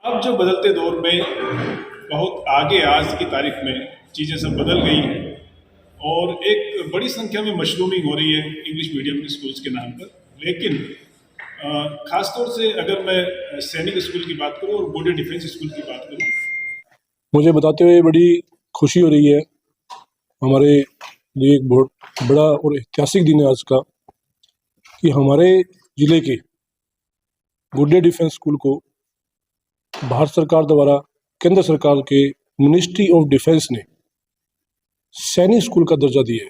अब जो बदलते दौर में बहुत आगे आज की तारीख में चीज़ें सब बदल गई हैं और एक बड़ी संख्या में मशरूमिंग हो रही है इंग्लिश मीडियम स्कूल्स के नाम पर। लेकिन ख़ास तौर से अगर मैं सैनिक स्कूल की बात करूं और बॉर्डर डिफेंस स्कूल की बात करूं, मुझे बताते हुए बड़ी खुशी हो रही है। हमारे लिए एक बहुत बड़ा और ऐतिहासिक दिन है आज का कि हमारे ज़िले के बॉर्डर डिफेंस स्कूल को भारत सरकार द्वारा केंद्र सरकार के मिनिस्ट्री ऑफ डिफेंस ने सैनिक स्कूल का दर्जा दिया है।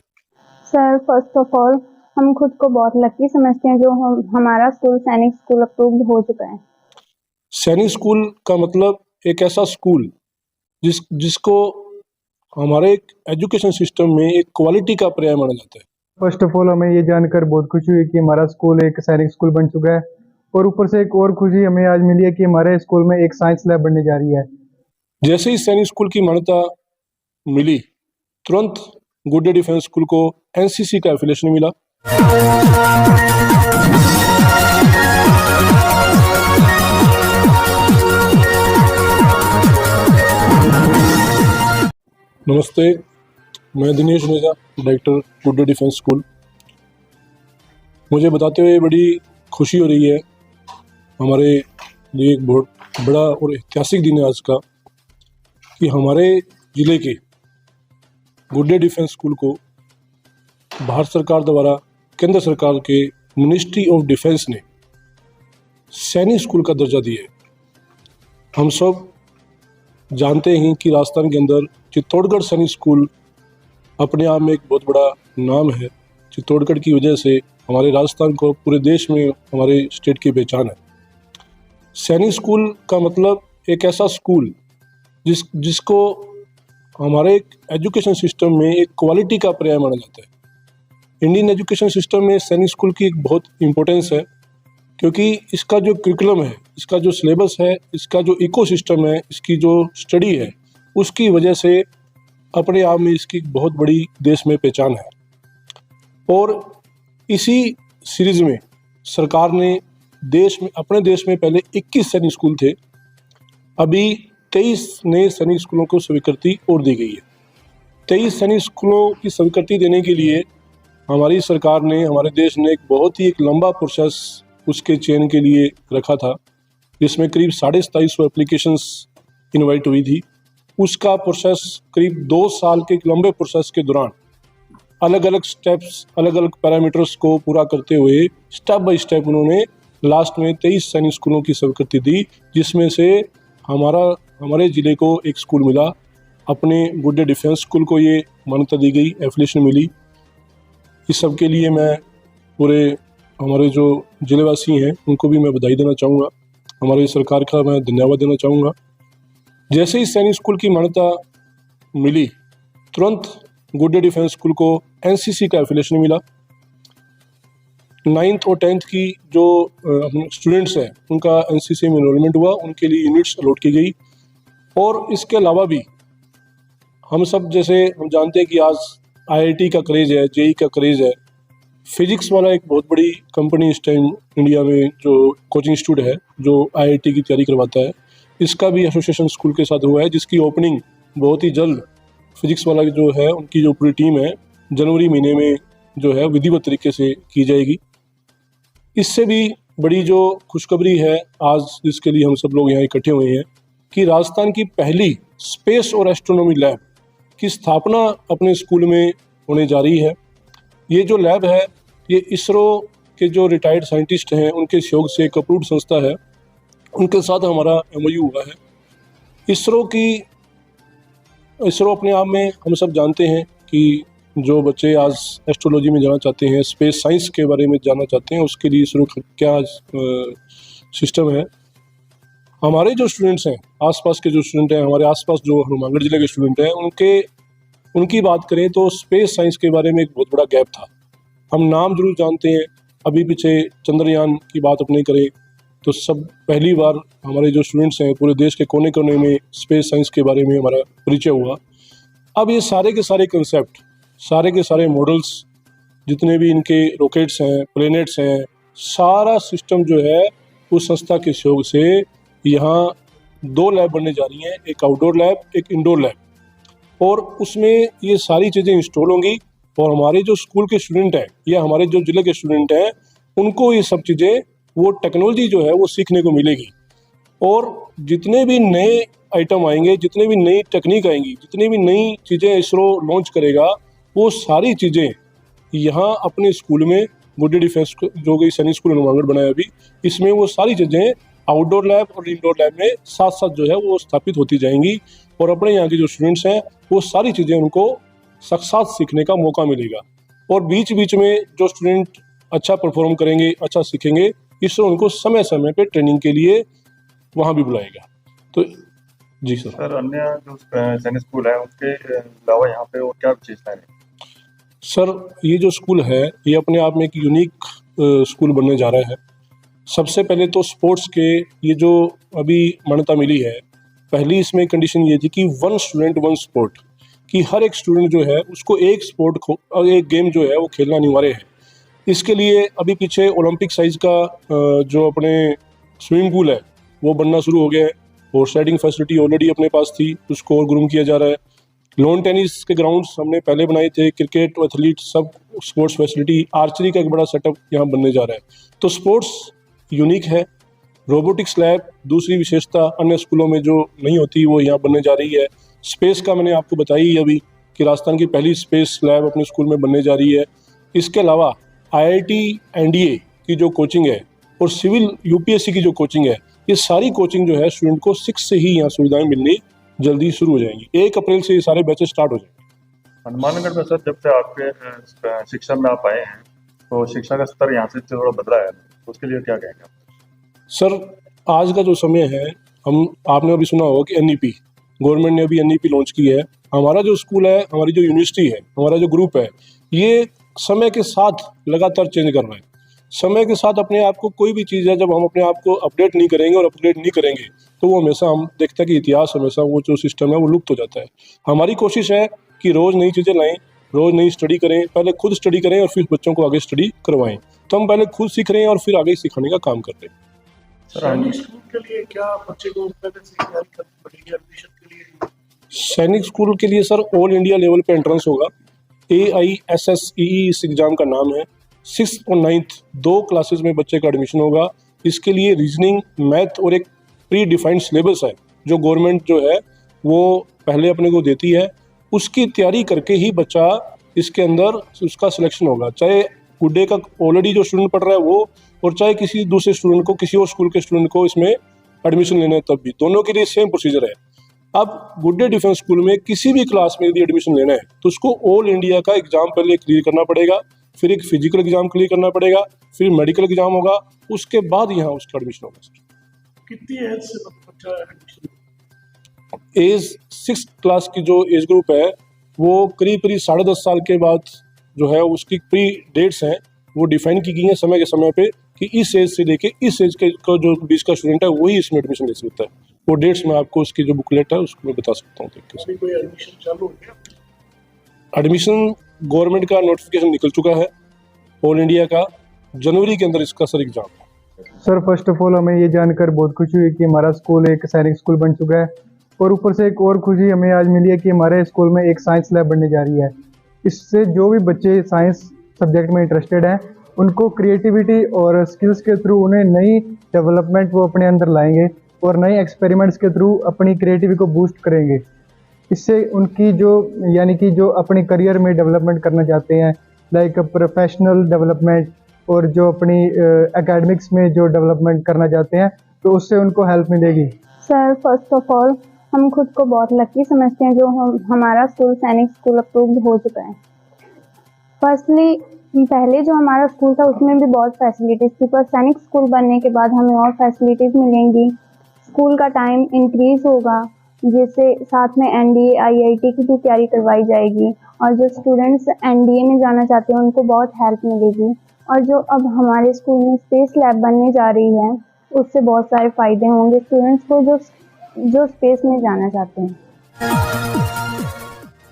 सर, फर्स्ट ऑफ ऑल हम खुद को बहुत लकी समझते हैं जो हमारा स्कूल सैनिक स्कूल अप्रूव्ड हो चुका है। सैनिक स्कूल का मतलब एक ऐसा स्कूल जिसको हमारे एजुकेशन सिस्टम में एक क्वालिटी का पर्याय माना जाता है। फर्स्ट ऑफ ऑल हमें ये जानकर बहुत खुशी हुई कि हमारा स्कूल एक सैनिक स्कूल बन चुका है और ऊपर से एक और खुशी हमें आज मिली है कि हमारे स्कूल में एक साइंस लैब बनने जा रही है। जैसे ही सैनिक स्कूल की मान्यता मिली, तुरंत बॉर्डर डिफेंस स्कूल को एनसीसी का एफिलिएशन मिला। नमस्ते, मैं Dinesh Neja, director border defence school. मुझे बताते हुए बड़ी खुशी हो रही है। हमारे लिए एक बहुत बड़ा और ऐतिहासिक दिन है आज का कि हमारे ज़िले के बॉर्डर डिफेंस स्कूल को भारत सरकार द्वारा केंद्र सरकार के मिनिस्ट्री ऑफ डिफेंस ने सैनिक स्कूल का दर्जा दिया है। हम सब जानते हैं कि राजस्थान के अंदर चित्तौड़गढ़ सैनिक स्कूल अपने आप में एक बहुत बड़ा नाम है। चित्तौड़गढ़ की वजह से हमारे राजस्थान को पूरे देश में हमारे स्टेट की पहचान है। सैनिक स्कूल का मतलब एक ऐसा स्कूल जिसको हमारे एजुकेशन सिस्टम में एक क्वालिटी का पर्याय माना जाता है। इंडियन एजुकेशन सिस्टम में सैनिक स्कूल की एक बहुत इम्पोर्टेंस है क्योंकि इसका जो करिकुलम है, इसका जो सिलेबस है, इसका जो इकोसिस्टम है, इसकी जो स्टडी है, उसकी वजह से अपने आप में इसकी बहुत बड़ी देश में पहचान है। और इसी सीरीज़ में सरकार ने अपने देश में पहले 21 सैनिक स्कूल थे, अभी 23 नए सैनिक स्कूलों को स्वीकृति और दी गई है। 23 सैनिक स्कूलों की स्वीकृति देने के लिए हमारी सरकार ने, हमारे देश ने एक बहुत ही एक लंबा प्रोसेस उसके चयन के लिए रखा था, जिसमें करीब 2750 एप्लीकेशंस इनवाइट हुई थी। उसका प्रोसेस करीब 2 साल के लंबे प्रोसेस के दौरान अलग अलग स्टेप्स, अलग अलग पैरामीटर्स को पूरा करते हुए स्टेप बाय स्टेप उन्होंने लास्ट में 23 सैनिक स्कूलों की स्वीकृति दी, जिसमें से हमारे ज़िले को एक स्कूल मिला। अपने बॉर्डर डिफेंस स्कूल को ये मान्यता दी गई, एफिलिएशन मिली। इस सब के लिए मैं पूरे हमारे जो ज़िलेवासी हैं उनको भी मैं बधाई देना चाहूँगा, हमारी सरकार का मैं धन्यवाद देना चाहूँगा। जैसे ही सैनिक स्कूल की मान्यता मिली, तुरंत बॉर्डर डिफेंस स्कूल को एनसीसी का एफिलिएशन मिला। 9th और 10th की जो स्टूडेंट्स हैं उनका एनसीसी में इनरोलमेंट हुआ, उनके लिए यूनिट्स अलॉट की गई। और इसके अलावा भी हम सब जैसे हम जानते हैं कि आज आईआईटी का क्रेज़ है, जेई का क्रेज़ है। फिजिक्स वाला एक बहुत बड़ी कंपनी इस टाइम इंडिया में जो कोचिंग इंस्टीट्यूट है जो आईआईटी की तैयारी करवाता है, इसका भी एसोसिएशन स्कूल के साथ हुआ है, जिसकी ओपनिंग बहुत ही जल्द फिजिक्स वाला जो है उनकी जो पूरी टीम है जनवरी महीने में जो है विधिवत तरीके से की जाएगी। इससे भी बड़ी जो खुशखबरी है आज जिसके लिए हम सब लोग यहाँ इकट्ठे हुए हैं कि राजस्थान की पहली स्पेस और एस्ट्रोनॉमी लैब की स्थापना अपने स्कूल में होने जा रही है। ये जो लैब है ये इसरो के जो रिटायर्ड साइंटिस्ट हैं उनके सहयोग से एक अप्रूव्ड संस्था है, उनके साथ हमारा एमओयू हुआ है। इसरो अपने आप में हम सब जानते हैं कि जो बच्चे आज एस्ट्रोलॉजी में जाना चाहते हैं, स्पेस साइंस के बारे में जानना चाहते हैं, उसके लिए इसरो क्या सिस्टम है। हमारे जो स्टूडेंट्स हैं, आसपास के जो स्टूडेंट हैं, हमारे आसपास जो हनुमानगढ़ जिले के स्टूडेंट हैं, उनकी बात करें तो स्पेस साइंस के बारे में एक बहुत बड़ा गैप था। हम नाम जरूर जानते हैं, अभी पीछे चंद्रयान की बात अपने करें तो सब पहली बार हमारे जो स्टूडेंट्स हैं पूरे देश के कोने कोने में स्पेस साइंस के बारे में हमारा परिचय हुआ। अब ये सारे के सारे कंसेप्ट, सारे के सारे मॉडल्स, जितने भी इनके रॉकेट्स हैं, प्लैनेट्स हैं, सारा सिस्टम जो है उस संस्था के सहयोग से यहाँ 2 लैब बनने जा रही हैं, एक आउटडोर लैब, एक इंडोर लैब, और उसमें ये सारी चीज़ें इंस्टॉल होंगी और हमारे जो स्कूल के स्टूडेंट हैं या हमारे जो ज़िले के स्टूडेंट हैं उनको ये सब चीज़ें, वो टेक्नोलॉजी जो है वो सीखने को मिलेगी। और जितने भी नए आइटम आएंगे, जितने भी नई टेक्निक आएंगी, जितनी भी नई चीज़ें इसरो लॉन्च करेगा, वो सारी चीज़ें यहाँ अपने स्कूल में, गुड्डे डिफेंस जो कि सैनिक स्कूल हनुमानगढ़ बनाया अभी, इसमें वो सारी चीज़ें आउटडोर लैब और इंडोर लैब में साथ साथ जो है वो स्थापित होती जाएंगी और अपने यहाँ के जो स्टूडेंट्स हैं वो सारी चीज़ें उनको साक्षात सीखने का मौका मिलेगा। और बीच बीच में जो स्टूडेंट अच्छा परफॉर्म करेंगे, अच्छा सीखेंगे, इससे उनको समय समय पे ट्रेनिंग के लिए वहाँ भी बुलाएगा। तो जी सर। सर, अन्य जो सैनिक स्कूल है उसके अलावा यहाँ पे और क्या विशेषताएं हैं? सर, ये जो स्कूल है ये अपने आप में एक यूनिक स्कूल बनने जा रहा है। सबसे पहले तो स्पोर्ट्स के ये जो अभी मान्यता मिली है, पहली इसमें कंडीशन ये थी कि 1 स्टूडेंट 1 स्पोर्ट, कि हर एक स्टूडेंट जो है उसको एक स्पोर्ट और एक गेम जो है वो खेलना अनिवार्य है। इसके लिए अभी पीछे ओलंपिक साइज का जो अपने स्विमिंग पूल है वो बनना शुरू हो गया है और स्लाइडिंग फैसिलिटी ऑलरेडी अपने पास थी, उसको और ग्रूम किया जा रहा है। लॉन टेनिस के ग्राउंड्स हमने पहले बनाए थे, क्रिकेट, एथलीट, सब स्पोर्ट्स फैसिलिटी, आर्चरी का एक बड़ा सेटअप यहाँ बनने जा रहा है। तो स्पोर्ट्स यूनिक है। रोबोटिक्स लैब दूसरी विशेषता अन्य स्कूलों में जो नहीं होती वो यहाँ बनने जा रही है। स्पेस का मैंने आपको बताई अभी कि राजस्थान की पहली स्पेस लैब अपने स्कूल में बनने जा रही है। इसके अलावा IIT NDA की जो कोचिंग है और सिविल UPSC की जो कोचिंग है, ये सारी कोचिंग जो है स्टूडेंट को 6 से ही यहाँ सुविधाएं मिलनी जल्दी शुरू हो जाएंगी। 1 अप्रैल से ये सारे बैचेस स्टार्ट हो जाएंगे। हनुमानगढ़ में सर जब से आपके शिक्षा में आप आए हैं तो शिक्षा का स्तर यहाँ से थोड़ा बदला है, तो उसके लिए क्या कहेंगे आप? सर, आज का जो समय है, आपने अभी सुना होगा कि NEP गवर्नमेंट ने अभी NEP लॉन्च की है। हमारा जो स्कूल है, हमारी जो यूनिवर्सिटी है, हमारा जो ग्रुप है, ये समय के साथ लगातार चेंज कर रहा है। समय के साथ अपने आप को, कोई भी चीज़ है जब हम अपने आप को अपडेट नहीं करेंगे और अपग्रेड नहीं करेंगे तो वो हमेशा, हम देखते हैं कि इतिहास हमेशा वो जो सिस्टम है वो लुप्त हो जाता है। हमारी कोशिश है कि रोज़ नई चीज़ें लाएं, रोज़ नई स्टडी करें, पहले खुद स्टडी करें और फिर बच्चों को आगे स्टडी करवाएं। तो हम पहले खुद सीख रहे हैं और फिर आगे सिखाने का काम कर रहे हैं। सैनिक स्कूल के लिए क्या बच्चे को पहले से तैयारी करनी पड़ेगी एडमिशन के लिए? सैनिक स्कूल के लिए सर ऑल इंडिया लेवल पे एंट्रेंस होगा। AISSEE इस एग्ज़ाम का नाम है। 6th और 9th 2 क्लासेस में बच्चे का एडमिशन होगा। इसके लिए रीजनिंग, मैथ और एक प्री डिफाइंड सिलेबस है जो गवर्नमेंट जो है वो पहले अपने को देती है। उसकी तैयारी करके ही बच्चा इसके अंदर उसका सिलेक्शन होगा, चाहे गुड्डे का ऑलरेडी जो स्टूडेंट पढ़ रहा है वो, और चाहे किसी दूसरे स्टूडेंट को, किसी और स्कूल के स्टूडेंट को इसमें एडमिशन लेना है तब भी, दोनों के लिए सेम प्रोसीजर है। अब गुड्डे डिफेंस स्कूल में किसी भी क्लास में यदि एडमिशन लेना है तो उसको ऑल इंडिया का एग्जाम पहले क्लियर करना पड़ेगा, फिर एक फिजिकल एग्जाम क्लियर करना पड़ेगा, फिर मेडिकल एग्जाम होगा, उसके बाद यहाँ उसका एडमिशन होगा। सर, कितनी एज से बच्चा एडमिशन? एज 6th क्लास की जो एज ग्रुप है वो करीब 10.5 साल के बाद जो है उसकी प्री डेट्स हैं वो डिफाइन की गई हैं समय के समय पे कि इस एज से लेके इस एज के का जो बीच का स्टूडेंट है वही इसमें एडमिशन ले सकता है। वो डेट्स में आपको उसकी जो बुकलेट है उसको मैं बता सकता हूँ। अभी कोई एडमिशन चालू हो गया? एडमिशन गवर्नमेंट का नोटिफिकेशन निकल चुका है ऑल इंडिया का, जनवरी के अंदर इसका सर एग्जाम है। सर, फर्स्ट ऑफ ऑल हमें ये जानकर बहुत खुशी हुई कि हमारा स्कूल एक सैनिक स्कूल बन चुका है, और ऊपर से एक और खुशी हमें आज मिली है कि हमारे स्कूल में एक साइंस लैब बनने जा रही है। इससे जो भी बच्चे साइंस सब्जेक्ट में इंटरेस्टेड हैं उनको क्रिएटिविटी और स्किल्स के थ्रू उन्हें नई डेवलपमेंट वो अपने अंदर लाएंगे और नए एक्सपेरिमेंट्स के थ्रू अपनी क्रिएटिविटी को बूस्ट करेंगे। इससे उनकी जो यानी कि जो अपनी करियर में डेवलपमेंट करना चाहते हैं, लाइक प्रोफेशनल डेवलपमेंट, और जो अपनी एकेडमिक्स में जो डेवलपमेंट करना चाहते हैं तो उससे उनको हेल्प मिलेगी। सर, फर्स्ट ऑफ ऑल हम खुद को बहुत लकी समझते हैं जो हमारा स्कूल सैनिक स्कूल अप्रूव्ड हो चुका है। फर्स्टली, पहले जो हमारा स्कूल था उसमें भी बहुत फैसिलिटीज़ थी, पर सैनिक स्कूल बनने के बाद हमें और फैसिलिटीज़ मिलेंगी। स्कूल का टाइम इंक्रीज़ होगा, जिससे साथ में NDA IIT की भी तैयारी करवाई जाएगी, और जो स्टूडेंट्स NDA में जाना चाहते हैं उनको बहुत हेल्प मिलेगी। और जो अब हमारे स्कूल में स्पेस लैब बनने जा रही है उससे बहुत सारे फ़ायदे होंगे स्टूडेंट्स को जो स्पेस में जाना चाहते हैं।